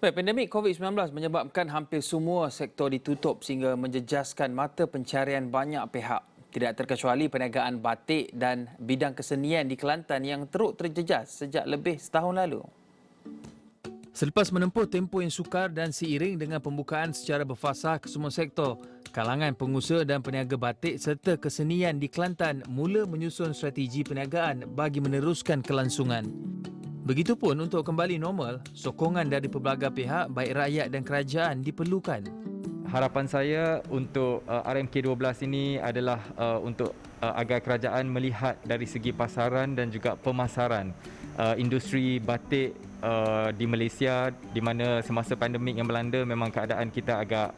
Baik, pandemik COVID-19 menyebabkan hampir semua sektor ditutup sehingga menjejaskan mata pencarian banyak pihak. Tidak terkecuali perniagaan batik dan bidang kesenian di Kelantan yang teruk terjejas sejak lebih setahun lalu. Selepas menempuh tempoh yang sukar dan seiring dengan pembukaan secara berfasah ke semua sektor, kalangan pengusaha dan peniaga batik serta kesenian di Kelantan mula menyusun strategi perniagaan bagi meneruskan kelangsungan. Begitupun untuk kembali normal, sokongan dari pelbagai pihak baik rakyat dan kerajaan diperlukan. Harapan saya untuk RMK12 ini adalah untuk agar kerajaan melihat dari segi pasaran dan juga pemasaran industri batik di Malaysia, di mana semasa pandemik yang melanda memang keadaan kita agak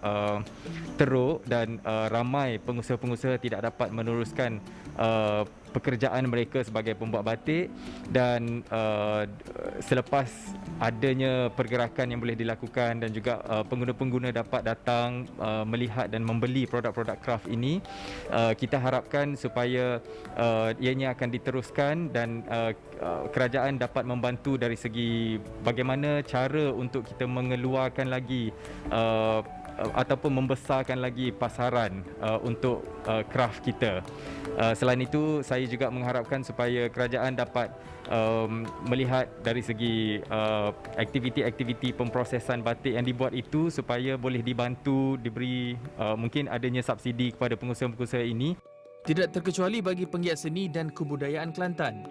teruk dan ramai pengusaha-pengusaha tidak dapat meneruskan pekerjaan mereka sebagai pembuat batik, dan selepas adanya pergerakan yang boleh dilakukan dan juga pengguna-pengguna dapat datang melihat dan membeli produk-produk kraft ini, kita harapkan supaya ianya akan diteruskan dan kerajaan dapat membantu dari segi bagaimana cara untuk kita mengeluarkan lagi ataupun membesarkan lagi pasaran untuk kraft kita. Selain itu, saya juga mengharapkan supaya kerajaan dapat melihat dari segi aktiviti-aktiviti pemprosesan batik yang dibuat itu supaya boleh dibantu, diberi mungkin adanya subsidi kepada pengusaha-pengusaha ini. Tidak terkecuali bagi penggiat seni dan kebudayaan Kelantan.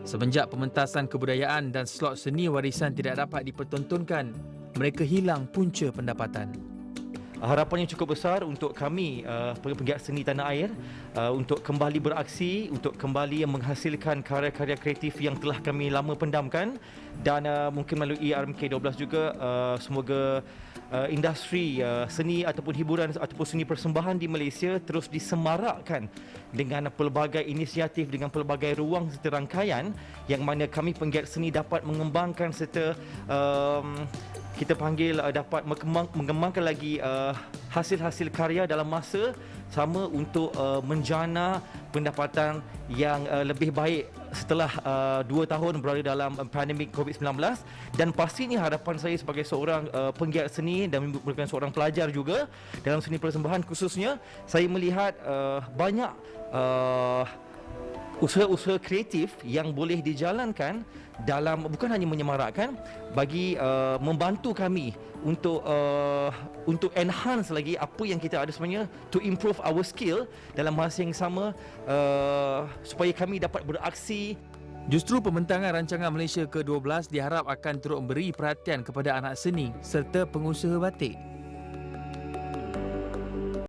Semenjak pementasan kebudayaan dan slot seni warisan tidak dapat dipertontonkan, mereka hilang punca pendapatan. Harapan yang cukup besar untuk kami penggiat seni tanah air untuk kembali beraksi, untuk kembali menghasilkan karya-karya kreatif yang telah kami lama pendamkan, dan mungkin melalui RMK12 juga semoga industri seni ataupun hiburan ataupun seni persembahan di Malaysia terus disemarakkan dengan pelbagai inisiatif, dengan pelbagai ruang serta rangkaian yang mana kami penggiat seni dapat mengembangkan serta kita panggil dapat mengembangkan lagi hasil-hasil karya dalam masa sama untuk menjana pendapatan yang lebih baik setelah 2 tahun berada dalam pandemik COVID-19. Dan pastinya harapan saya sebagai seorang penggiat seni dan merupakan seorang pelajar juga dalam seni persembahan khususnya, saya melihat banyak usaha-usaha kreatif yang boleh dijalankan dalam bukan hanya menyemarakkan, bagi membantu kami untuk enhance lagi apa yang kita ada sebenarnya, to improve our skill dalam masa yang sama, supaya kami dapat beraksi. Justru pembentangan rancangan Malaysia ke-12 diharap akan turut memberi perhatian kepada anak seni serta pengusaha batik.